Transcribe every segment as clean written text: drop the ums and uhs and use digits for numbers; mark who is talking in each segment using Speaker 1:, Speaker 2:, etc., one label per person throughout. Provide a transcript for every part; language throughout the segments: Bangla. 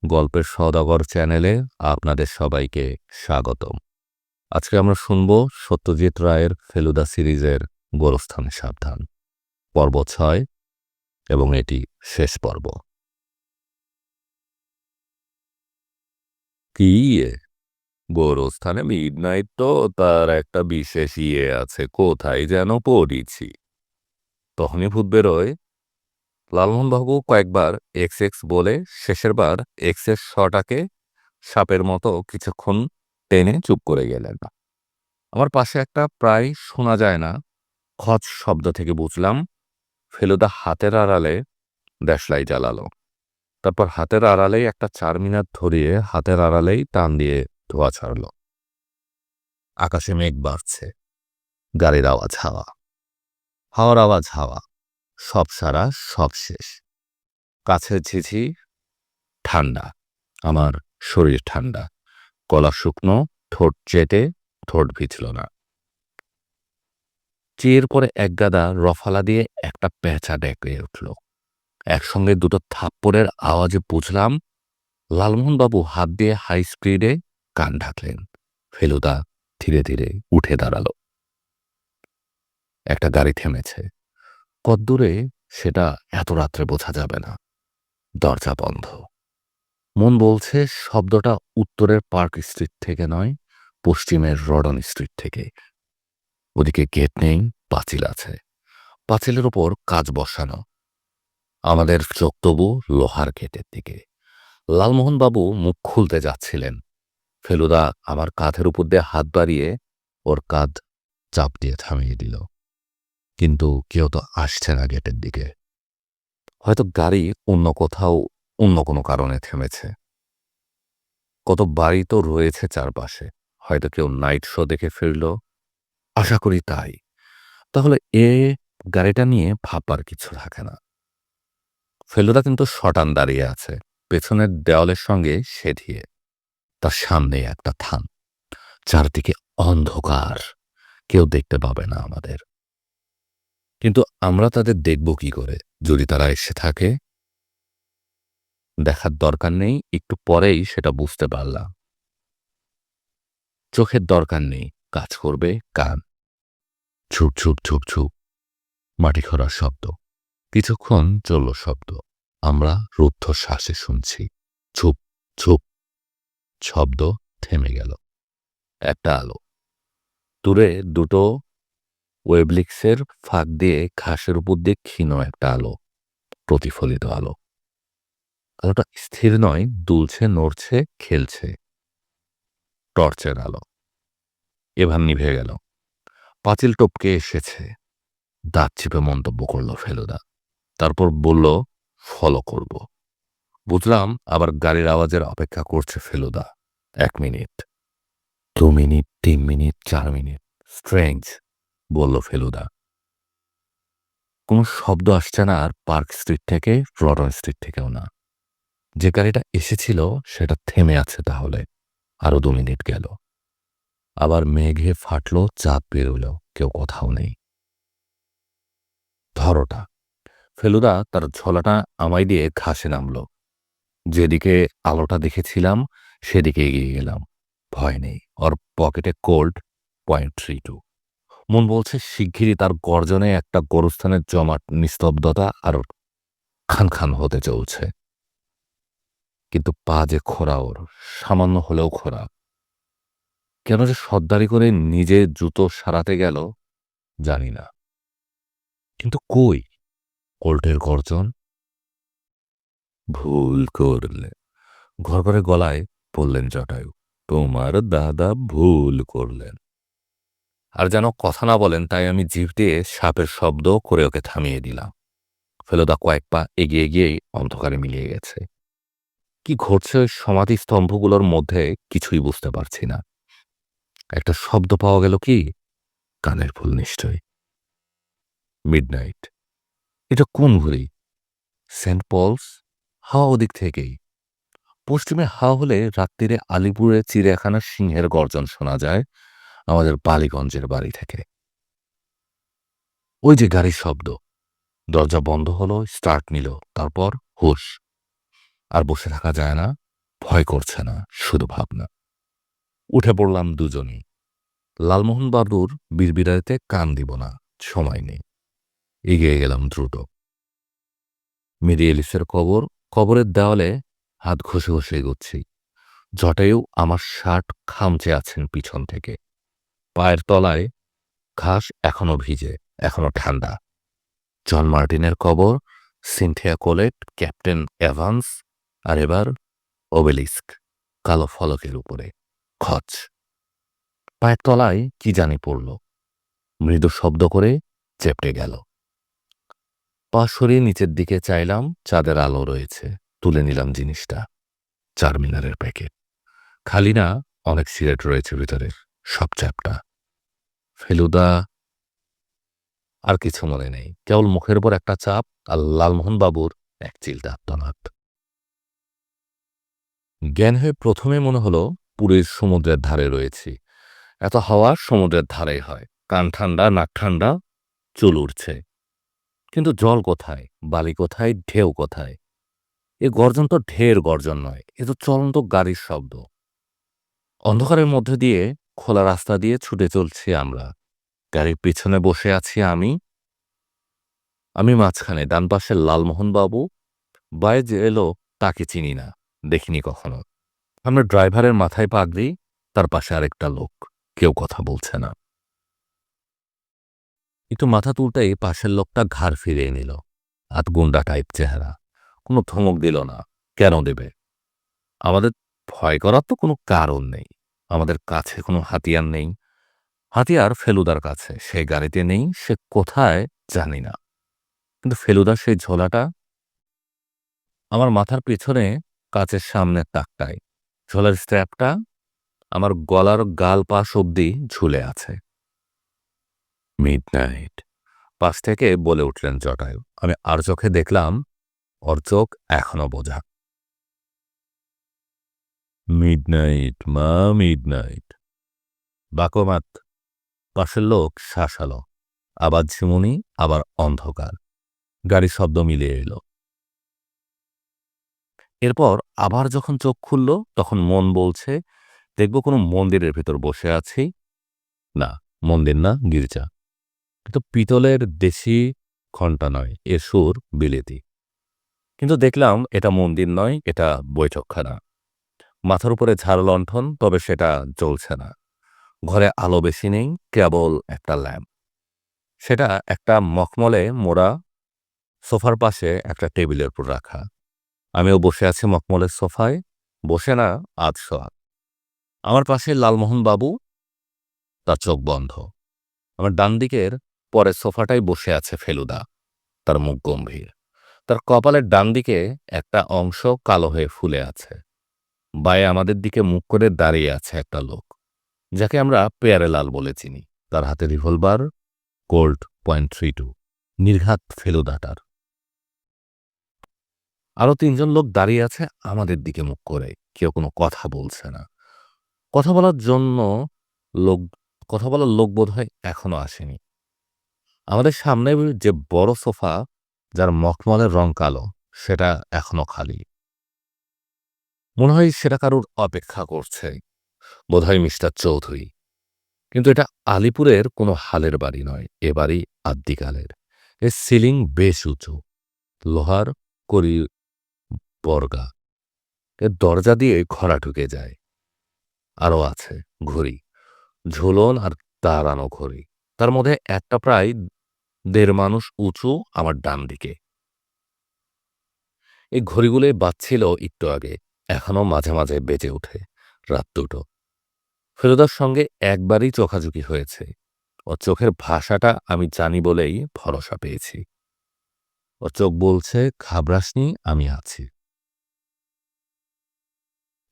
Speaker 1: গল্পের সওদাগর চ্যানেলে আপনাদের সবাইকে স্বাগতম। আজকে আমরা শুনব সত্যজিৎ রায়ের ফেলুদা সিরিজের গোরস্থানে সাবধান, পর্ব ৬, এবং এটি শেষ পর্ব। কি গোরস্থানে মিডনাইট তো তার একটা বিশেষ আছে, কোথায় যেন পড়িছি। তখনই ভূত বেরোয়। লালমোহনবাবু কয়েকবার এক্স এক্স বলে শেষের বার এক্সের শটাকে সাপের মতো কিছুক্ষণ টেনে চুপ করে গেলেন। আমার পাশে একটা প্রায় শোনা যায় না খচ শব্দ থেকে বুঝলাম ফেলুদা হাতের আড়ালে দেশলাই জ্বালালো। তারপর হাতের আড়ালেই একটা 4 মিনিট ধরিয়ে হাতের আড়ালেই টান দিয়ে ধোয়া ছাড়ল। আকাশে মেঘ বাড়ছে, গাড়ির আওয়াজ হাওয়া, হাওয়ার আওয়াজ হাওয়া, সব সারা সব শেষ। কাছের ঝিঝি, ঠান্ডা, আমার শরীর ঠান্ডা, গলা শুকনো, ঠোঁট চেটে, ঠোঁট ভিজল না। চেয়ের পরে একগাদা রফালা দিয়ে একটা পেঁচা ডেকে উঠল। একসঙ্গে দুটো থাপ্পড়ের আওয়াজে বুঝলাম লালমোহনবাবু হাত দিয়ে হাই স্পিডে কান ঢাকলেন। ফেলুদা ধীরে ধীরে উঠে দাঁড়ালো। একটা গাড়ি থেমেছে। কদ্দূরে সেটা এত রাত্রে বোঝা যাবে না। দরজা বন্ধ। মন বলছে শব্দটা উত্তরের পার্ক স্ট্রিট থেকে নয়, পশ্চিমের রডন স্ট্রিট থেকে। ওদিকে গেট নেই, পাঁচিল আছে। পাঁচিলের ওপর কাজ বসানো। আমাদের চোখ তবু লোহার গেটের দিকে। লালমোহনবাবু মুখ খুলতে যাচ্ছিলেন। ফেলুদা আমার কাঁধের উপর দিয়ে হাত বাড়িয়ে ওর কাঁধ চাপ দিয়ে থামিয়ে দিল। কিন্তু কেউ তো আসছে না গেটের দিকে। হয়তো গাড়ি অন্য কোথাও অন্য কোনো কারণে থেমেছে। কত বাড়ি তো রয়েছে চারপাশে, হয়তো কেউ নাইট শো দেখে ফিরল। আশা করি তাই। তাহলে গাড়িটা নিয়ে ভাববার কিছু থাকে না। ফেলুদা কিন্তু শটান দাঁড়িয়ে আছে, পেছনের দেওয়ালের সঙ্গে সেধিয়ে। তার সামনে একটা থাম, চারদিকে অন্ধকার, কেউ দেখতে পাবে না আমাদের। কিন্তু আমরা তাদের দেখব কি করে যদি তারা এসে থাকে? দেখার দরকার নেই, একটু পরেই সেটা বুঝতে পারলাম। চোখের দরকার নেই, কাজ করবে কান। ছুপ ছুপ ছুপ ছুপ, মাটি খোঁড়ার শব্দ। কিছুক্ষণ চলল শব্দ। আমরা রুদ্ধশ্বাসে শুনছি। ছুপ ছুপ, শব্দ থেমে গেল। একটা আলো। দূরে দুটো ওয়েবলিক্সের ফাঁক দিয়ে ঘাসের উপর দিয়ে ক্ষীণ একটা আলো, প্রতিফলিত আলো। আলোটা স্থির নয়, দুলছে, নড়ছে, খেলছে। টর্চের আলো। এবার নিভে গেল। পাঁচিল টপকে এসেছে। দাঁত চিপে মন্তব্য করল ফেলুদা। তারপর বলল, ফলো করব। বুঝলাম আবার গাড়ির আওয়াজের অপেক্ষা করছে Feluda. 1 minute, 2 minute, 3 minute, 4 minute. Strange, বলল ফেলুদা। কোনো শব্দ আসছে না, আর পার্ক স্ট্রিট থেকে, রডন স্ট্রিট থেকেও না। যে গাড়িটা এসেছিল সেটা থেমে আছে তাহলে। আরো 2 মিনিট গেল। আবার মেঘে ফাটলো, চাঁদ বেরোল, কেউ কোথাও নেই। ধরোটা। ফেলুদা তার ঝোলাটা আমায় দিয়ে ঘাসে নামল। যেদিকে আলোটা দেখেছিলাম সেদিকে এগিয়ে গেলাম। ভয় নেই। ওর পকেটে কোল্ড .32। মন বলছে শিগগিরই তার গর্জনে একটা গোরস্থানের জমাট নিস্তব্ধতা আর খান খান হতে চলছে। কিন্তু পা যে খোঁড়া, ওর সামান্য হলেও খোঁড়া। কেন যে সর্দারি করে নিজে জুতো সারাতে গেল জানি না। কিন্তু কই কোল্টের গর্জন? ভুল করলে, ঘরঘরে গলায় বললেন জটায়ু। তোমার দাদা ভুল করলেন। আর যেন কথা না বলেন তাই আমি জিভ দিয়ে সাপের শব্দ করে ওকে থামিয়ে দিলাম। ফেলুদা কয়েক পা এগিয়ে গিয়েই অন্ধকারে মিলিয়ে গেছে। কি ঘটছে ওই সমাধি স্তম্ভগুলোর মধ্যে কিছুই বুঝতে পারছি না। একটা শব্দ পাওয়া গেল, কি? কানের ফুল নিশ্চয়ই। মিডনাইট। এটা কোন ঘড়ি? Saint Paul's. হাওয়া ওদিক থেকেই। পশ্চিমে হাওয়া হলে রাত্রিরে আলিপুরে চিড়িয়াখানার সিংহের গর্জন শোনা যায় আমাদের বালিগঞ্জের বাড়ি থেকে। ওই যে গাড়ির শব্দ। দরজা বন্ধ হলো, স্টার্ট নিল, তারপর হুশ। আর বসে থাকা যায় না। ভয় করছে না, শুধু ভাবনা। উঠে পড়লাম দুজনেই। লালমোহনবাবুর বিড়বিড়াইতে কান দিব না, সময় নেই। এগিয়ে গেলাম দ্রুত। মেরি এলিসের কবর, কবরের দেওয়ালে হাত ঘষে ঘষে এগোচ্ছি। জটায়ু আমার শার্ট খামচে আছেন পিছন থেকে। পায়ের তলায় ঘাস এখনো ভিজে, এখনো ঠান্ডা। জন মার্টিনের কবর, সিনথিয়া কোলেট, ক্যাপ্টেন এভান্স, আর এবার ওবেলিস্ক, কালো ফলকের উপরে খচ। পায়ের তলায় কি জানি পড়ল, মৃদু শব্দ করে চেপটে গেল। পা সরিয়ে নিচের দিকে চাইলাম, চাঁদের আলো রয়েছে। তুলে নিলাম জিনিসটা, চারমিনারের প্যাকেট। খালি না, অনেক সিগারেট রয়েছে ভিতরে, সব চ্যাপটা। ফেলুদা। আর কিছু মনে নেই, কেবল মুখের উপর একটা চাপ আর লালমোহনবাবুর এক চিলতে আত্মনাদ। জ্ঞান হয়ে প্রথমে মনে হলো পুরীর সমুদ্রের ধারে রয়েছি। এত হাওয়া সমুদ্রের ধারেই হয়, কান ঠান্ডা, নাক ঠান্ডা, চুল উঠছে। কিন্তু জল কোথায়, বালি কোথায়, ঢেউ কোথায়? এ গর্জন তো ঢের গর্জন নয়, এ তো চলন্ত গাড়ির শব্দ। অন্ধকারের মধ্যে দিয়ে খোলা রাস্তা দিয়ে ছুটে চলছি আমরা। গাড়ির পিছনে বসে আছি আমি। আমি মাঝখানে, ডান পাশে লালমোহনবাবু। বায়ে যে এলো তাকে চিনি না, দেখিনি কখনো। আমরা ড্রাইভারের মাথায় পাগড়ি, তার পাশে আরেকটা লোক। কেউ কথা বলছে না। একটু মাথা তুলতেই পাশের লোকটা ঘাড় ফিরিয়ে নিল। আধগুন্ডা টাইপ চেহারা। কোনো ধমক দিল না, কেন দেবে? আমাদের ভয় করার তো কোনো কারণ নেই। আমাদের কাছে কোনো হাতিয়ার নেই। হাতিয়ার ফেলুদার কাছে, সে গাড়িতে নেই, সে কোথায় জানি না। কিন্তু ফেলুদার সেই ঝোলাটা আমার মাথার পিছনে, কাচের সামনের তাকটায়। ঝোলার স্ট্র্যাপটা আমার গলার গাল পাশ অব্দি ঝুলে আছে। মিডনাইট, পাশ থেকে বলে উঠলেন জটায়ু। আমি আর চোখে দেখলাম, ওর চোখ এখনো বোঝা। মিডনাইট মা, মিডনাইট। বাকমাত। পাশের লোক শাসালো। আবার ঝিমুনি, আবার অন্ধকার। গাড়ির শব্দ মিলিয়ে এলো। এরপর আবার যখন চোখ খুলল, তখন মন বলছে, দেখব কোনো মন্দিরের ভেতর বসে আছি। না, মন্দির না, গির্জা। কিন্তু পিতলের দেশি ঘণ্টা নয়, এ সুর বিলেতি। কিন্তু দেখলাম এটা মন্দির নয়, এটা বৈঠকখানা। মাথার উপরে ঝাড় লণ্ঠন, তবে সেটা জ্বলছে না। ঘরে আলো বেশি নেই, কেবল একটা ল্যাম্প। সেটা একটা মখমলে মোড়া সোফার পাশে একটা টেবিলের উপর রাখা। আমিও বসে আছি মখমলের সোফায়, বসে না, আধশোয়া। আমার পাশে লালমোহন বাবু, তার চোখ বন্ধ। আমার ডান দিকের পরের সোফাটায় বসে আছে ফেলুদা, তার মুখ গম্ভীর। তার কপালের ডান দিকে একটা অংশ কালো হয়ে ফুলে আছে। বায়ে আমাদের দিকে মুখ করে দাঁড়িয়ে আছে একটা লোক, যাকে আমরা পেয়ারে লাল বলে চিনি। তার হাতে রিভলভার, কোল্ট .32, নির্ঘাত ফেলুদাটার। আরো তিনজন লোক দাঁড়িয়ে আছে আমাদের দিকে মুখ করে, কেউ কোনো কথা বলছে না। কথা বলার জন্য লোক, কথা বলার লোক বোধহয় এখনো আসেনি। আমাদের সামনে যে বড় সোফা, যার মখমলের রং কালো, সেটা এখনো খালি। মনে হয় সেটা কারুর অপেক্ষা করছে, বোধহয় মিস্টার চৌধুরী। কিন্তু এটা আলিপুরের কোনো হালের বাড়ি নয়, এ বাড়ি আদ্যিকালের। এর সিলিং বেশ উঁচু, লোহার করি বর্গা। এর দরজা দিয়ে ঘোড়া ঢুকে যায়। আরও আছে ঘড়ি, ঝুলন আর দাঁড়ানো ঘড়ি। তার মধ্যে একটা প্রায় ১.৫ মানুষ উঁচু আমার ডান দিকে। এই ঘড়িগুলোই বাজছিল একটু আগে, এখনো মাঝে মাঝে বেজে ওঠে। রাত ২টো। ফেলুদার সঙ্গে একবারই চোখাচোখি হয়েছে। ওর চোখের ভাষাটা আমি জানি বলেই ভরসা পেয়েছি। ওর চোখ বলছে, ঘাবড়াসনি, আমি আছি।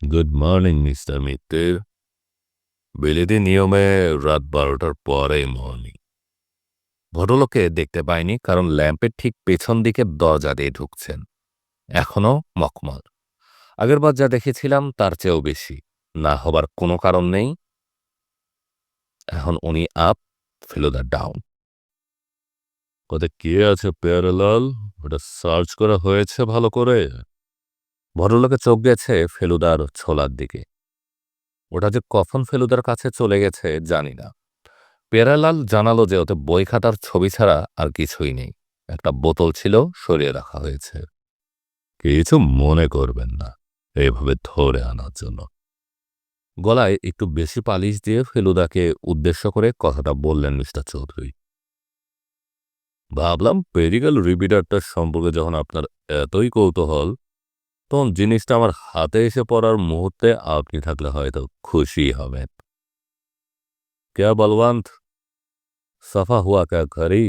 Speaker 1: Good morning mister Mittir. বিলেতি নিয়মে রাত ১২টার পরে মর্নিং। ভদ্রলোককে দেখতে পাইনি, কারণ ল্যাম্পের ঠিক পেছন দিকে দরজা দিয়ে ঢুকছেন। এখনো মখমল। আগেরবার যা দেখেছিলাম তার চেয়েও বেশি। না হবার কোনো কারণ নেই। এখন উনি আপ, ফেলুদা ডাউন। ওতে কে আছে পেয়ারেলাল? ওটা সার্চ করা হয়েছে ভালো করে? ভদ্রলোকের চোখ গেছে ফেলুদার ছোলার দিকে। ওটা যে কখন ফেলুদার কাছে চলে গেছে জানি না। পেয়ারালাল জানালো যে ওতে বই খাতার ছবি ছাড়া আর কিছুই নেই। একটা বোতল ছিল, সরিয়ে রাখা হয়েছে। কিছু মনে করবেন না, এভাবে ধরে আনার জন্য। গলায় একটু বেশি পালিশ দিয়ে ফেলুদাকে উদ্দেশ্য করে কথাটা বললেন মিস্টার চৌধুরী। ভাবলাম পেরিক্যাল রিপিটারটার সম্পর্কে যখন আপনার এতই কৌতূহল, তখন জিনিসটা আমার হাতে এসে পড়ার মুহূর্তে আপনি থাকলে হয়তো খুশি হবেন। ক্যা বলবন্ত, সাফা হুয়া ক্যা ঘড়ি?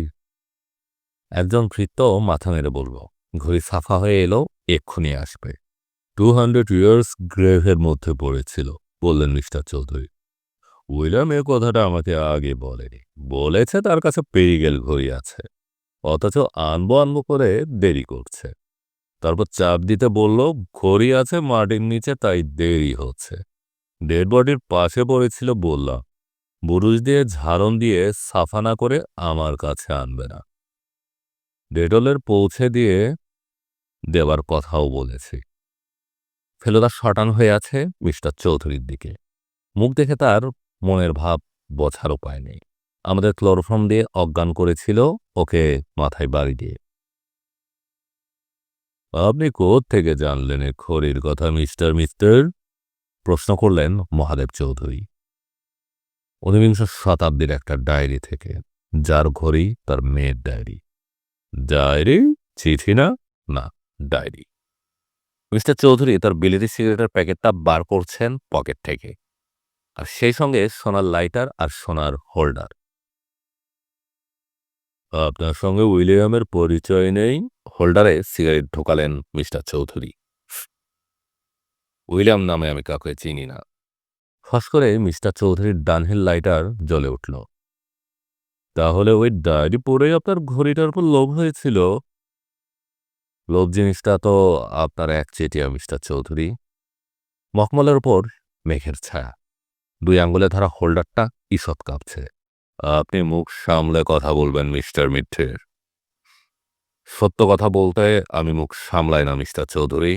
Speaker 1: একজন ভৃত্য মাথা নেড়ে বলল, ঘড়ি সাফা হয়ে এলো, এক্ষুনি আসবে। 200 ইয়ার্স গ্রেভের মধ্যে পড়েছিল, বললেন মিস্টার চৌধুরী। উইলিয়াম এ কথাটা আমাকে আগে বলেনি। বলেছে তার কাছে পেরিগেল ঘড়ি আছে, অথচ আনবো আনবো করে দেরি করছে। তারপর চাপ দিতে বলল ঘড়ি আছে মাটির নিচে, তাই দেরি হচ্ছে। ডেড বডির পাশে পড়েছিল বললাম, বুরুজ দিয়ে ঝাড়ন দিয়ে সাফা না করে আমার কাছে আনবে না। ডেটলের পৌঁছে দিয়ে দেওয়ার কথাও বলেছি। ফেলুদা শটান হয়ে আছে মিস্টার চৌধুরীর দিকে। মুখ দেখে তার মনের ভাব বোঝার উপায় নেই। আমাদের ক্লোরোফর্ম দিয়ে অজ্ঞান করেছিল ওকে মাথায় বাড়ি দিয়ে। আপনি থেকে জানলেন এ ঘড়ির কথা মিস্টার মিস্টার? প্রশ্ন করলেন মহাদেব চৌধুরী। 19 শতাব্দীর একটা ডায়েরি থেকে, যার ঘড়ি তার মেয়ের ডায়েরি। ডায়েরি? চিঠি না, না ডায়েরি। মিস্টার চৌধুরী তার বিলেতি সিগারেটের প্যাকেটটা বার করছেন পকেট থেকে, আর সেই সঙ্গে সোনার লাইটার আর সোনার হোল্ডার। আপনার সঙ্গে উইলিয়ামের পরিচয় নেই? হোল্ডারে সিগারেট ঢোকালেন মিস্টার চৌধুরী। উইলিয়াম নামে আমি কাউকে চিনি না। ফস করে মিস্টার চৌধুরীর ডানহিল লাইটার জ্বলে উঠল। তাহলে ওই ডায়েরি পড়েই আপনার ঘড়িটার উপর লোভ হয়েছিল? লোভ জিনিসটা তো আপনার একচেটিয়া মিস্টার চৌধুরী। মখমলের উপর মেঘের ছায়া, 2 আঙ্গুলে ধরা হোল্ডারটা ঈষৎ কাঁপছে। আপনি মুখ সামলে কথা বলবেন মিস্টার মিঠের। সত্য কথা বলতে আমি মুখ সামলাই না মিস্টার চৌধুরী।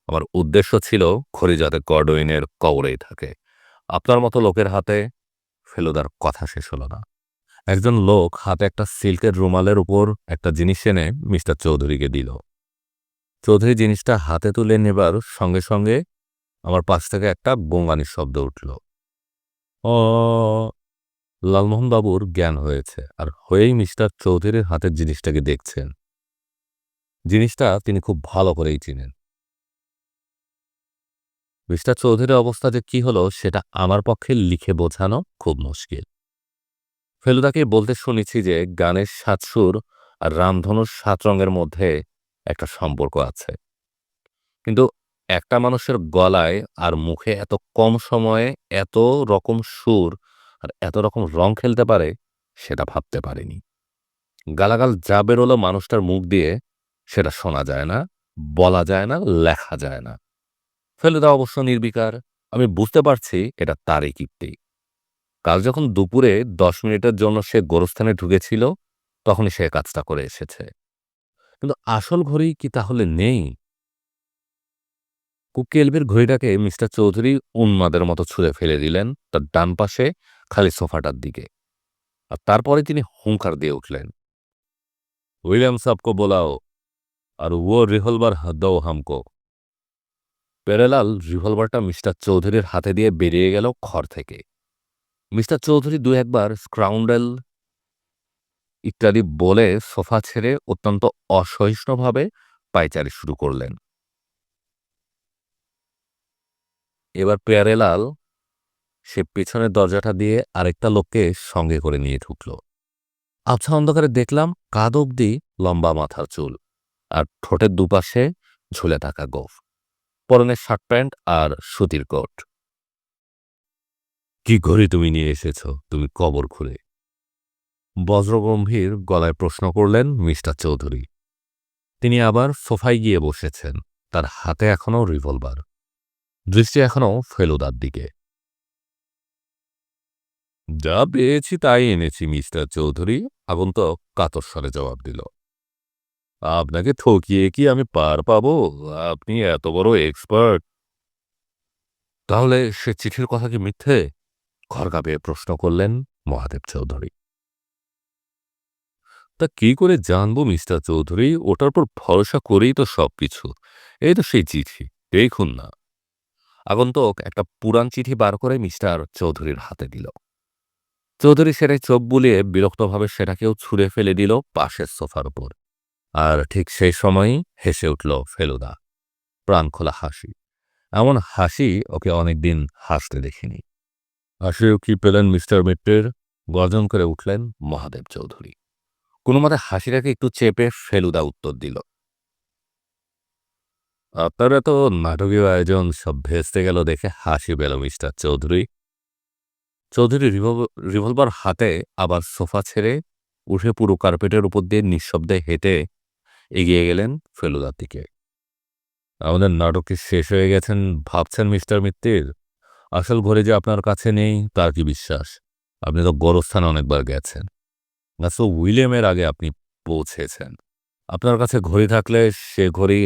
Speaker 1: আমার উদ্দেশ্য ছিল ঘড়ি যাতে গডউইনের কবরেই থাকে, আপনার মতো লোকের হাতে। ফেলুদার কথা শেষ হলো না। একজন লোক হাতে একটা সিল্কের রুমালের উপর একটা জিনিস এনে মিস্টার চৌধুরীকে দিল। চৌধুরী জিনিসটা হাতে তুলে নেবার সঙ্গে সঙ্গে আমার পাশ থেকে একটা বঙ্গানির শব্দ উঠল। ও, লালমোহনবাবুর জ্ঞান হয়েছে, আর হয়েই মিস্টার চৌধুরীর হাতের জিনিসটাকে দেখছেন। জিনিসটা তিনি খুব ভালো করেই চিনেন। মিস্টার চৌধুরীর অবস্থা যে কি হলো সেটা আমার পক্ষে লিখে বোঝানো খুব মুশকিল। ফেলুদাকে বলতে শুনেছি যে গানের 7 সুর আর রামধনুর 7 রঙের মধ্যে একটা সম্পর্ক আছে, কিন্তু একটা মানুষের গলায় আর মুখে এত কম সময়ে এত রকম সুর আর এত রকম রং খেলতে পারে সেটা ভাবতে পারিনি। গালাগাল যা বেরোলো মানুষটার মুখ দিয়ে সেটা শোনা যায় না, বলা যায় না, লেখা যায় না। ফেলুদা অবশ্য নির্বিকার। আমি বুঝতে পারছি এটা তারই কীর্তি। কাল যখন দুপুরে 10 মিনিটের জন্য সে গোরস্থানে ঢুকেছিল, তখনই সে কাজটা করে এসেছে। কিন্তু আসল ঘড়ি কি তাহলে নেই? কুকি-এলবির ঘড়িটাকে মিস্টার চৌধুরী উন্মাদের মতো ছুঁড়ে ফেলে দিলেন তার ডান পাশে খালি সোফাটার দিকে। আর তারপরে তিনি হুঙ্কার দিয়ে উঠলেন, উইলিয়াম সাবকো বোলাও, আর ও রিভলভার দাও হামকো। পেরেলাল রিভলভারটা মিস্টার চৌধুরীর হাতে দিয়ে বেরিয়ে গেল ঘর থেকে। মিস্টার চৌধুরী 2-1 বার স্ক্রাউন্ডেল ইত্যাদি বলে সোফা ছেড়ে অত্যন্ত অসহিষ্ণুভাবে পায়চারি শুরু করলেন। এবার পেয়ারেলাল সে পেছনের দরজাটা দিয়ে আরেকটা লোককে সঙ্গে করে নিয়ে ঢুকল। আবছা অন্ধকারে দেখলাম কাঁধ অবধি লম্বা মাথার চুল, আর ঠোঁটের দুপাশে ঝুলে থাকা গোঁফ, পরনের শার্ট প্যান্ট আর সুতির কোট। কি ঘড়ি তুমি নিয়ে এসেছ, তুমি কবর খুলে? বজ্রগম্ভীর গলায় প্রশ্ন করলেন মিস্টার চৌধুরী। তিনি আবার সোফায় গিয়ে বসেছেন, তার হাতে এখনও রিভলভার, দৃষ্টি এখনও ফেলুদার দিকে। যা পেয়েছি তাই এনেছি মিস্টার চৌধুরী, আগন্তক কাতর স্বরে জবাব দিল। আপনাকে ঠকিয়ে কি আমি পার পাবো? আপনি এত বড় এক্সপার্ট। তাহলে সে চিঠির কথা কি মিথ্যে? ঘর কাঁপিয়ে প্রশ্ন করলেন মহাদেব চৌধুরী। তা কি করে জানবো মিস্টার চৌধুরী? ওটার উপর ভরসা করেই তো সবকিছু। এই তো সেই চিঠি, দেখুন না। আগন্তুক একটা পুরান চিঠি বার করে মিস্টার চৌধুরীর হাতে দিল। চৌধুরী সেটাই চোখ বুলিয়ে বিরক্তভাবে সেটাকেও ছুঁড়ে ফেলে দিল পাশের সোফার উপর। আর ঠিক সেই সময়ই হেসে উঠল ফেলুদা, প্রাণখোলা হাসি। এমন হাসি ওকে অনেকদিন হাসতে দেখিনি। হাসিও কি পেলেন মিস্টার মিত্রের? গর্জন করে উঠলেন মহাদেব চৌধুরী। কোনোমতে হাসিটাকে একটু চেপে ফেলুদা উত্তর দিল, আপনার এত নাটকীয় আয়োজন সব ভেস্তে গেল দেখে হাসি পেল মিস্টার চৌধুরী। চৌধুরী রিভলভার হাতে আবার সোফা ছেড়ে উঠে পুরো কার্পেটের উপর দিয়ে নিঃশব্দে হেঁটে এগিয়ে গেলেন ফেলুদার দিকে। আমাদের নাটক কি শেষ হয়ে গেছেন ভাবছেন মিস্টার মিত্তির? আসল ঘড়ি যে আপনার কাছে নেই তার কি বিশ্বাস? আপনি তো গোরস্থানে অনেকবার গেছেন। মিস্টার উইলিয়ামের আগে আপনি পৌঁছেছেন। আপনার কাছে ঘড়ি থাকলে সে ঘড়ি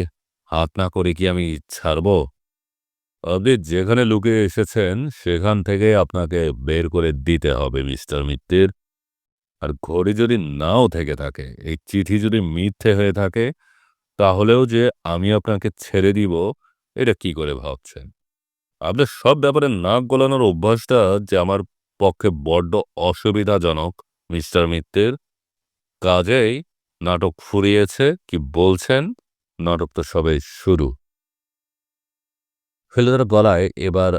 Speaker 1: হাত না করে কি আমি ছাড়ব? আপনি যেখানে লুকিয়ে এসেছেন সেখান থেকে আপনাকে বের করে দিতে হবে মিস্টার মিত্তির। আর ঘড়ি যদি নাও থেকে থাকে, এই চিঠি যদি মিথ্যে হয়ে থাকে, তাহলেও যে আমি আপনাকে ছেড়ে দিব এটা কি করে ভাবছেন? আপনার সব ব্যাপারে নাক গলানোর অভ্যাসটা যে আমার পক্ষে বড্ড অসুবিধাজনক মিস্টার মিত্তির। কাজেই নাটক ফুরিয়েছে কি বলছেন? নাটক তো সবে শুরু। ফেলুদার গলায় এবার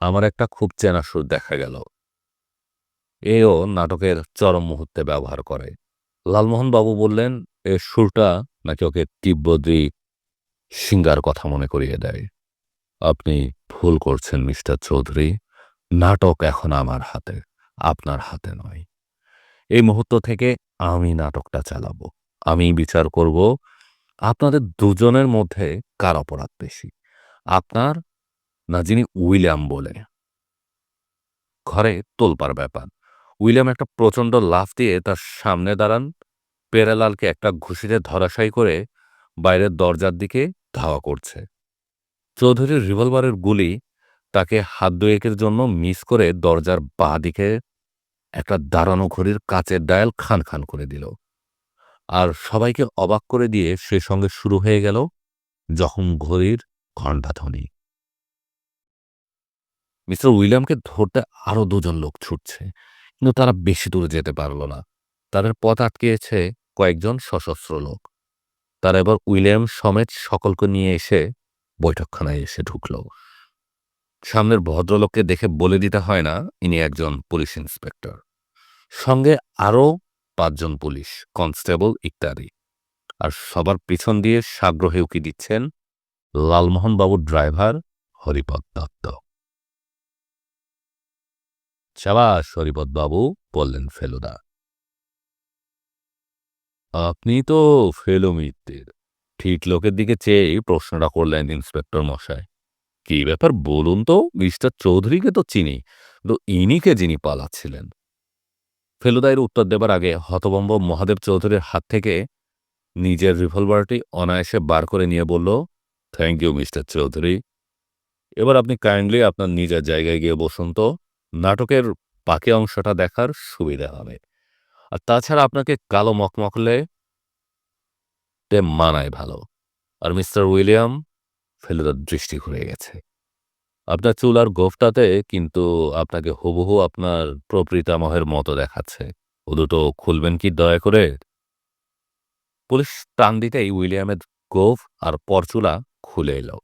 Speaker 1: আমার একটা খুব চেনা সুর দেখা গেল। এও নাটকের চরম মুহূর্তে ব্যবহার করে। লালমোহন বাবু বললেন, এর সুরটা নাকি ওকে তিব্বতী সিঙ্গার কথা মনে করিয়ে দেয়। আপনি ভুল করছেন মিস্টার চৌধুরী। নাটক এখন আমার হাতে, আপনার হাতে নয়। এই মুহূর্ত থেকে আমি নাটকটা চালাবো। আমি বিচার করব আপনাদের দুজনের মধ্যে কার অপরাধ বেশি, আপনার না যিনি উইলিয়াম বলে। ঘরে তোলপাড় ব্যাপার। উইলিয়াম একটা প্রচণ্ড লাফ দিয়ে তার সামনে দাঁড়ান। পেরেলালকে একটা ঘুষিতে ধরাশায়ী করে বাইরের দরজার দিকে ধাওয়া করছে। চৌধুরীর রিভলভারের গুলি তাকে হাত দুয়েকের জন্য মিস করে দরজার বাঁ দিকে একটা দাঁড়ানো ঘড়ির কাচের ডায়াল খান খান করে দিল। আর সবাইকে অবাক করে দিয়ে সে সঙ্গে শুরু হয়ে গেল যখন ঘড়ির ঘণ্টাধ্বনি। মিস্টার উইলিয়ামকে ধরতে আরও দুজন লোক ছুটছে, কিন্তু তারা বেশি দূরে যেতে পারল না। তাদের পথ আটকিয়েছে কয়েকজন সশস্ত্র লোক। তারা এবার উইলিয়াম সমেত সকলকে নিয়ে এসে বৈঠকখানায় এসে ঢুকল। সামনের ভদ্রলোককে দেখে বলে দিতে হয় না ইনি একজন পুলিশ ইন্সপেক্টর। সঙ্গে আরও ৫ জন পুলিশ, কনস্টেবল ইত্যাদি। আর সবার পিছন দিয়ে সাগ্রহে উকি দিচ্ছেন লালমোহনবাবুর ড্রাইভার হরিপদ দত্ত। সাবাস হরিপদবাবু, বললেন ফেলুদা। আপনি তো ফেলু মিত্তির। ঠিক লোকের দিকে চেয়েই প্রশ্নটা করলেন ইন্সপেক্টর মশাই। কি ব্যাপার বলুন তো? মিস্টার চৌধুরীকে তো চিনি, কিন্তু ইনিকে যিনি পালাচ্ছিলেন। ফেলুদা এর উত্তর দেবার আগে হতভম্ব মহাদেব চৌধুরীর হাত থেকে নিজের রিভলভারটি অনায়াসে বার করে নিয়ে বলল, থ্যাংক ইউ মিস্টার চৌধুরী। এবার আপনি কাইন্ডলি আপনার নিজের জায়গায় গিয়ে বসুন তো। নাটকের বাকি অংশটা দেখার সুবিধা হবে। আর তাছাড়া আপনাকে কালো মকমকলে মানায় ভালো। আর মিস্টার উইলিয়াম, ফেলুদার দৃষ্টি ঘুরে গেছে। আপনার চুল আর গোঁফটাতে কিন্তু আপনাকে হুবহু আপনার প্রপিতামহের মতো দেখাচ্ছে। ও দুটো খুলবেন কি দয়া করে? পুলিশ টান দিতেই উইলিয়ামের গোঁফ আর পরচুলা খুলে এলো।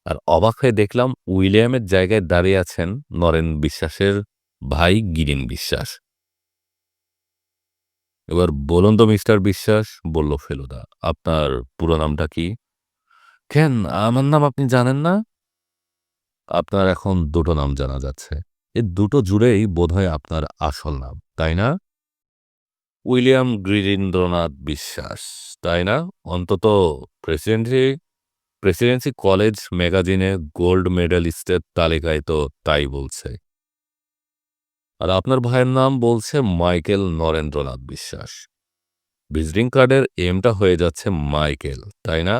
Speaker 1: আর অবাক হয়ে দেখলাম উইলিয়ামের জায়গায় দাঁড়িয়ে আছেন নরেন বিশ্বাসের ভাই গিরিন বিশ্বাস। এবার বলুন তো মিস্টার বিশ্বাস, বলল ফেলুদা, আপনার পুরো নামটা কি? কেন, আমার নাম আপনি জানেন না? আপনার এখন দুটো নাম জানা যাচ্ছে। এ দুটো জুড়েই বোধহয় আপনার আসল নাম, তাই না? উইলিয়াম গিরীন্দ্রনাথ বিশ্বাস, তাই না? অন্তত প্রেসিডেন্সি প্রেসিডেন্সি কলেজ ম্যাগাজিনে গোল্ড মেডেলিস্টের তালিকায় তো তাই বলছে। আর আপনার ভাইয়ের নাম বলছে মাইকেল নরেন্দ্রনাথ বিশ্বাস। ভিজিটিং কার্ডের এমটা হয়ে যাচ্ছে মাইকেল, তাই না?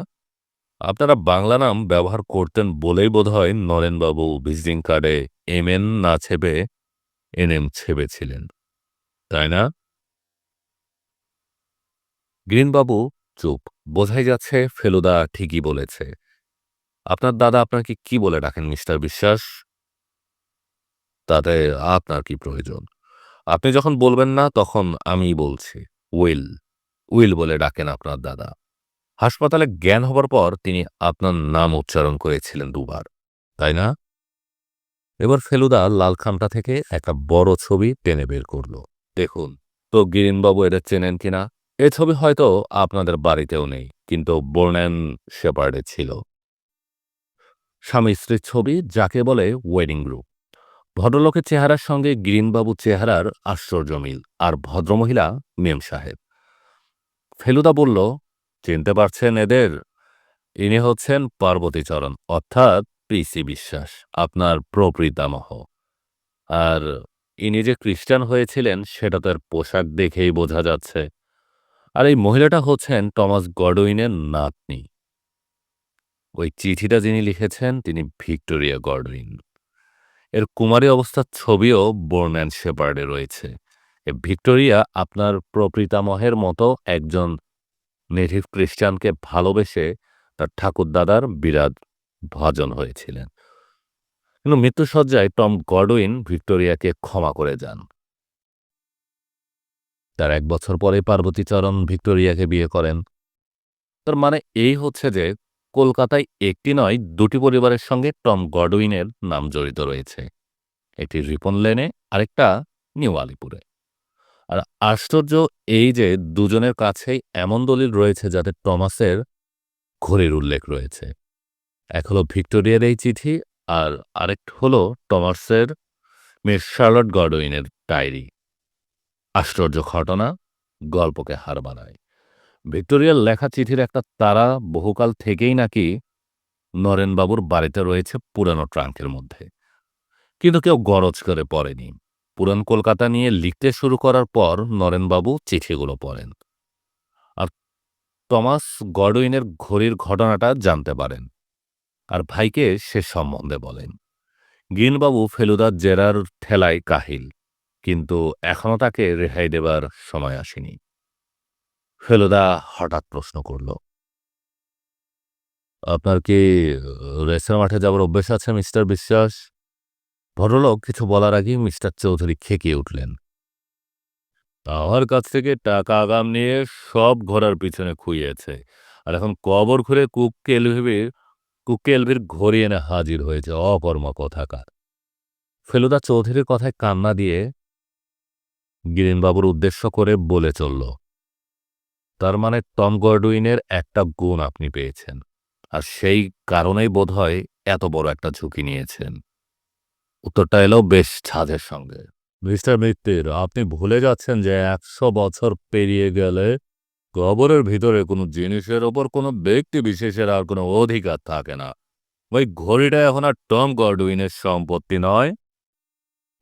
Speaker 1: আপনারা বাংলা নাম ব্যবহার করতেন বলেই বোধহয় নরেনবাবু ভিজিটিং কার্ডে এমএন না ছেপে এনএম ছেপেছিলেন, তাই না? গ্রিনবাবু চুপ। বোঝাই যাচ্ছে ফেলুদা ঠিকই বলেছে। আপনার দাদা আপনাকে কি বলে ডাকেন মিস্টার বিশ্বাস? তাতে আপনার কি প্রয়োজন? আপনি যখন বলবেন না তখন আমিই বলছি। উইল, উইল বলে ডাকেন আপনার দাদা। হাসপাতালে জ্ঞান হবার পর তিনি আপনার নাম উচ্চারণ করেছিলেন দুবার, তাই না? এবার ফেলুদা লাল খামটা থেকে একটা বড় ছবি টেনে বের করল। দেখুন তো গিরিনবাবু এটা চেনেন কিনা। এ ছবি হয়তো আপনাদের বাড়িতেও নেই, কিন্তু বোর্নেন শেপার্ডে ছিল। স্বামী স্ত্রীর ছবি, যাকে বলে ওয়েডিং গ্রুপ। ভদ্রলোকের চেহারার সঙ্গে গ্রিনবাবু চেহারার আশ্চর্য মিল, আর ভদ্রমহিলা মেম সাহেব। ফেলুদা বলল, চিনতে পারছেন এদের? ইনি হচ্ছেন পার্বতীচরণ, অর্থাৎ পিসি বিশ্বাস, আপনার প্রপিতামহ। আর ইনি যে খ্রিস্টান হয়েছিলেন সেটা তার পোশাক দেখেই বোঝা যাচ্ছে। আর এই মহিলাটা হচ্ছেন টমাস গডউইনের নাতনি। ওই চিঠিটা যিনি লিখেছেন তিনি ভিক্টোরিয়া গডউইন। এর কুমারী অবস্থার ছবিও বোর্ন অ্যান্ড শেপার্ডে রয়েছে। এ ভিক্টোরিয়া আপনার প্রপিতামহের মতো একজন নেটিভ খ্রিস্টানকে ভালোবেসে তার ঠাকুরদাদার বিরাট ভজন হয়েছিলেন। কিন্তু মৃত্যুসজ্জায় টম গডউইন ভিক্টোরিয়াকে ক্ষমা করে যান। তার ১ বছর পরে পার্বতীচরণ ভিক্টোরিয়াকে বিয়ে করেন। তার মানে এই হচ্ছে যে কলকাতায় একটি নয়, দুটি পরিবারের সঙ্গে টম গডউইনের নাম জড়িত রয়েছে। একটি রিপন লেনে, আরেকটা নিউ আলিপুরে। আর আশ্চর্য এই যে দুজনের কাছেই এমন দলিল রয়েছে যাতে টমাসের ঘড়ির উল্লেখ রয়েছে। এক হলো ভিক্টোরিয়ার এই চিঠি, আর আরেকটা হলো টমাসের মিস শার্লট গডউইনের ডায়েরি। আশ্চর্য ঘটনা গল্পকে হার বানায়। ভিক্টোরিয়ার লেখা চিঠির একটা তারা বহুকাল থেকেই নাকি নরেনবাবুর বাড়িতে রয়েছে পুরানো ট্রাঙ্কের মধ্যে, কিন্তু কেউ গরজ করে পড়েনি। পুরান কলকাতা নিয়ে লিখতে শুরু করার পর নরেনবাবু চিঠিগুলো পড়েন আর টমাস গডউইনের ঘড়ির ঘটনাটা জানতে পারেন, আর ভাইকে সে সম্বন্ধে বলেন। গিনবাবু ফেলুদার জেরার ঠেলায় কাহিল, কিন্তু এখনো তাকে রেহাই দেবার সময় আসেনি। ফেলুদা হঠাৎ প্রশ্ন করল, আপনার কি রেসের মাঠে যাবার অভ্যেস আছে মিস্টার বিশ্বাস? ভদ্রলোক কিছু বলার আগেই মিস্টার চৌধুরী খেকিয়ে উঠলেন। আমার কাছ থেকে টাকা আগাম নিয়ে সব ঘোড়ার পিছনে খুইয়েছে, আর এখন কবর খুঁড়ে কুককে এলভির ঘড়ি এনে হাজির হয়েছে, অকর্ম কোথাকার। ফেলুদা চৌধুরীর কথায় কান্না দিয়ে গিরিনবাবুর উদ্দেশ্য করে বলে চলল, তার মানে টম গডউইনের একটা গুণ আপনি পেয়েছেন, আর সেই কারণেই বোধহয় এত বড় একটা ঝুঁকি নিয়েছেন। উত্তরটা এলো বেশ ছাদের সঙ্গে। মিস্টার মিত্তির, আপনি ভুলে যাচ্ছেন যে ১০০ বছর পেরিয়ে গেলে কবরের ভিতরে কোনো জিনিসের ওপর কোনো ব্যক্তি বিশেষের আর কোনো অধিকার থাকে না। ওই ঘড়িটা এখন আর টম গডউইনের সম্পত্তি নয়।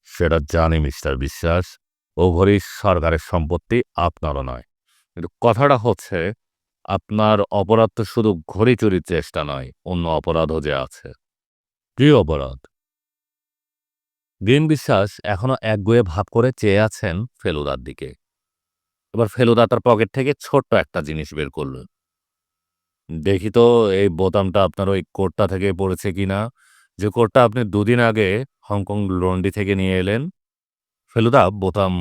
Speaker 1: সেটা জানি মিস্টার বিশ্বাস, ও ঘড়ি সরকারের সম্পত্তি, আপনারও নয়। কিন্তু কথাটা হচ্ছে, আপনার অপরাধ তো শুধু ঘড়ি চুরির চেষ্টা নয়, অন্য অপরাধও যে আছে। কি অপরাধ? দিন বিশ্বাস এখনো একগুঁয়ে ভাব করে চেয়ে আছেন ফেলুদার দিকে। এবার ফেলুদা তার পকেট থেকে ছোট্ট একটা জিনিস বের করল। দেখি তো এই বোতামটা আপনার ওই কোটটা থেকে পড়েছে কিনা, যে কোটটা আপনি দুদিন আগে হংকং লন্ডি থেকে নিয়ে এলেন। ফেলুদা বোতাম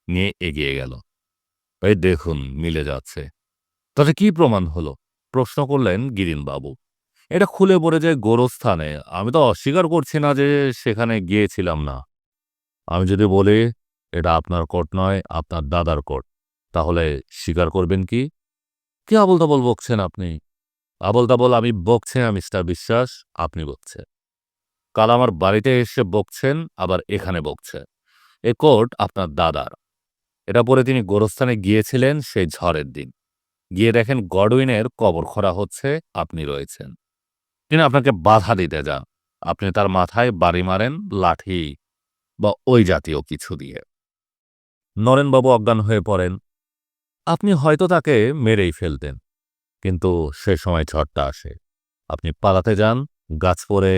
Speaker 1: নিয়ে এগিয়ে গেল। এই দেখুন, মিলে যাচ্ছে। তাতে কি প্রমাণ হলো? প্রশ্ন করলেন গিরিনবাবু। এটা খুলে পড়ে যায় গোরস্থানে। আমি তো অস্বীকার করছি না যে সেখানে গিয়েছিলাম না। আমি যদি বলি এটা আপনার কোট নয়, আপনার দাদার কোট, তাহলে স্বীকার করবেন কি? কি আবোল-তাবোল বকছেন আপনি? আবোল-তাবোল আমি বকছি না মিস্টার বিশ্বাস, আপনি বকছেন। কাল আমার বাড়িতে এসে বকছেন, আবার এখানে বকছেন। এ কোট আপনার দাদার। এটা পরে তিনি গোরস্থানে গিয়েছিলেন সেই ঝড়ের দিন। গিয়ে দেখেন গডউইনের কবর খোঁড়া হচ্ছে, আপনি রয়েছেন। তিনি আপনাকে বাধা দিতে যান। আপনি তার মাথায় বাড়ি মারেন লাঠি বা ওই জাতীয় কিছু দিয়ে। নরেনবাবু অজ্ঞান হয়ে পড়েন। আপনি হয়তো তাকে মেরেই ফেলতেন, কিন্তু সে সময় ঝড়টা আসে। আপনি পালাতে যান, গাছ পড়ে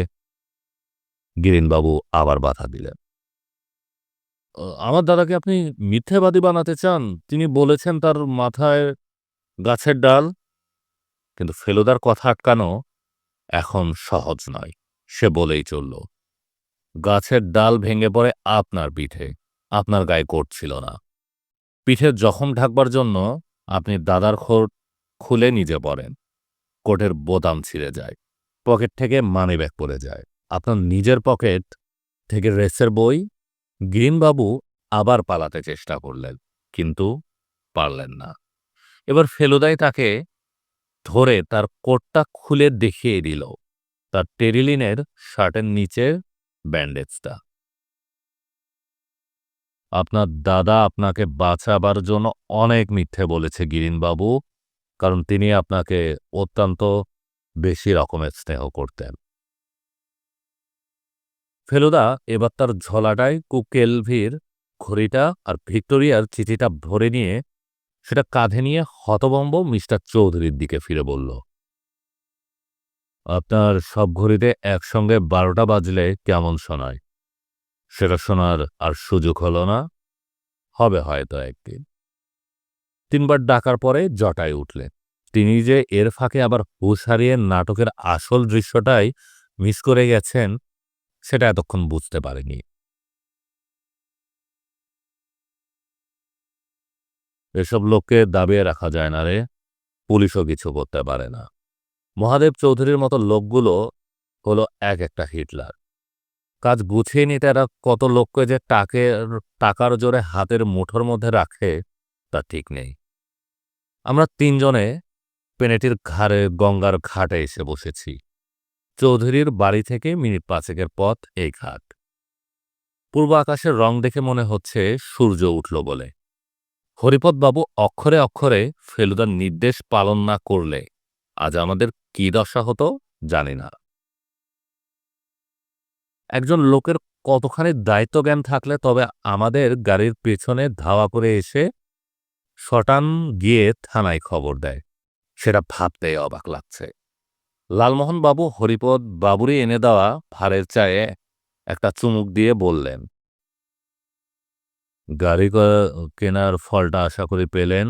Speaker 1: গিরিনবাবু আবার বাধা দিলেন। আমার দাদাকে আপনি মিথ্যেবাদী বানাতে চান? তিনি বলেছেন তার মাথায় গাছের ডাল। কিন্তু ফেলুদার কথা আটকানো এখন সহজ নয়। সে বলেই চলল, গাছের ডাল ভেঙে পড়ে আপনার পিঠে। আপনার গায়ে কোট ছিল না। পিঠের জখম ঢাকবার জন্য আপনি দাদার কোট খুলে নিজে পড়েন। কোটের বোতাম ছিঁড়ে যায়। পকেট থেকে মানিব্যাগ পড়ে যায়। আপনার নিজের পকেট থেকে রেসের বই। গ্রিনবাবু আবার পালাতে চেষ্টা করলেন, কিন্তু পারলেন না। এবার ফেলুদাই তাকে ধরে তার কোটটা খুলে দেখিয়ে দিল, তার টেরিলিনের শার্টের নিচের ব্যান্ডেজটা। আপনার দাদা আপনাকে বাঁচাবার জন্য অনেক মিথ্যে বলেছে গিরিনবাবু, কারণ তিনি আপনাকে অত্যন্ত বেশি রকমের স্নেহ করতেন। ফেলুদা এবার তার ঝোলাটায় কুকেলভির ঘড়িটা আর ভিক্টোরিয়ার চিঠিটা ভরে নিয়ে সেটা কাঁধে নিয়ে হতভম্ব মিস্টার চৌধুরীর দিকে ফিরে বলল, আপনার সব ঘড়িতে একসঙ্গে 12টা বাজলে কেমন শোনায়? সেটা শোনার আর সুযোগ হলো না। হবে হয়তো একদিন। 3বার ডাকার পরে জটায় উঠলেন। তিনি যে এর ফাঁকে আবার হুঁশ হারিয়ে নাটকের আসল দৃশ্যটাই মিস করে গেছেন, সেটা এতক্ষণ বুঝতে পারেনি। এসব লোককে দাবিয়ে রাখা যায় না রে। পুলিশও কিছু করতে পারে না। মহাদেব চৌধুরীর মতো লোকগুলো হলো এক একটা হিটলার। কাজ গুছিয়ে নিতে এরা কত লোককে যে টাকার জোরে হাতের মুঠোর মধ্যে রাখে তা ঠিক নেই। আমরা 3 জনে পেনেটির ঘাড়ে গঙ্গার ঘাটে এসে বসেছি। চৌধুরীর বাড়ি থেকে মিনিট 5 পথ এই ঘাট। পূর্ব আকাশের রং দেখে মনে হচ্ছে সূর্য উঠল বলে। হরিপদবাবু অক্ষরে অক্ষরে ফেলুদার নির্দেশ পালন না করলে আজ আমাদের কি দশা হতো জানি না। একজন লোকের কতখানি দায়িত্বজ্ঞান থাকলে তবে আমাদের গাড়ির পেছনে ধাওয়া করে এসে শটান গিয়ে থানায় খবর দেয়, সেটা ভাবতেই অবাক লাগছে। লালমোহন বাবু হরিপদ বাবুরই এনে দেওয়া ভাঁড়ের চায়ে একটা চুমুক দিয়ে বললেন, গাড়ি কেনার ফলটা আশা করি পেলেন?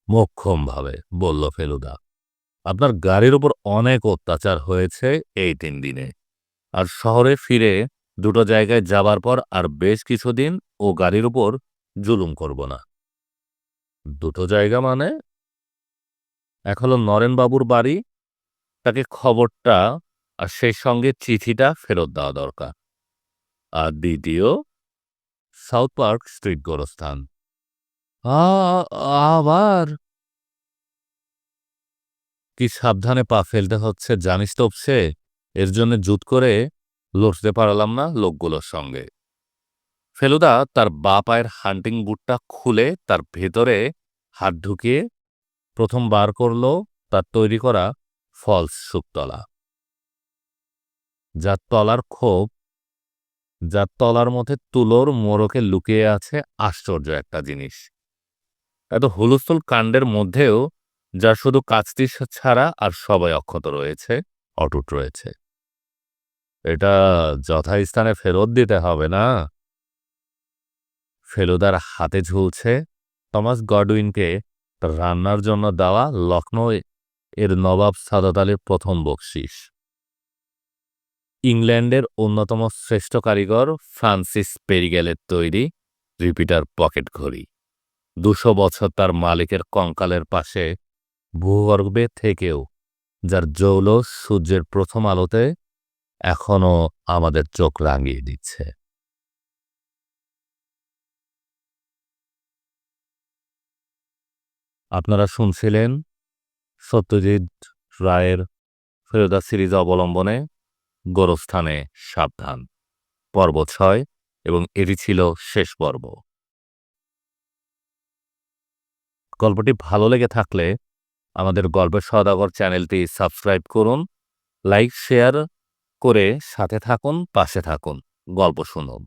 Speaker 1: মোক্ষমভাবে বলল ফেলুদা। আপনার গাড়ির উপর অনেক অত্যাচার হয়েছে এই 3 দিনে। আর শহরে ফিরে 2টো জায়গায় যাবার পর আর বেশ কিছুদিন ও গাড়ির উপর জুলুম করব না। 2টো জায়গা মানে? এক হলো নরেনবাবুর বাড়ি, তাকে খবরটা আর সেই সঙ্গে চিঠিটা ফেরত দেওয়া দরকার। আর দ্বিতীয় সাউথ পার্ক স্ট্রিট গোরস্থান। আ আবার কি সাবধানে পা ফেলতে হচ্ছে জানিস তো সে, এর জন্য জুত করে লড়তে পারলাম না লোকগুলোর সঙ্গে। ফেলুদা তার বা পায়ের হান্টিং বুটটা খুলে তার ভেতরে হাত ঢুকিয়ে প্রথম বার করল তার তৈরি করা ফলস শুকতলা, যার তলার ক্ষোভ, যার তলার মধ্যে তুলোর মোড়কে লুকিয়ে আছে আশ্চর্য একটা জিনিস। এত হুলস্থুল কাণ্ডের মধ্যেও যা শুধু কাজটি ছাড়া আর সবাই অক্ষত রয়েছে, অটুট রয়েছে। এটা যথাস্থানে ফেরত দিতে হবে না? ফেলুদার হাতে ঝুলছে টমাস গডউইনকে তার রান্নার জন্য দেওয়া লখনৌ এর নবাব সাদাত আলীর প্রথম বকশিস। ইংল্যান্ডের অন্যতম শ্রেষ্ঠ কারিগর ফ্রান্সিস পেরিগেলের তৈরি রিপিটার পকেট ঘড়ি। 200 বছর তার মালিকের কঙ্কালের পাশে ভূগর্ভে থেকেও যার জৌলস সূর্যের প্রথম আলোতে এখনো আমাদের চোখ রাঙিয়ে দিচ্ছে। আপনারা শুনছিলেন সত্যজিৎ রায়ের ফেলুদা সিরিজ অবলম্বনে গোরস্থানে সাবধান, পর্ব 6, এবং এটি ছিল শেষ পর্ব। গল্পটি ভালো লেগে থাকলে আমাদের গল্পের সওদাগর চ্যানেলটি সাবস্ক্রাইব করুন, লাইক শেয়ার করে সাথে থাকুন, পাশে থাকুন, গল্প শুনুন।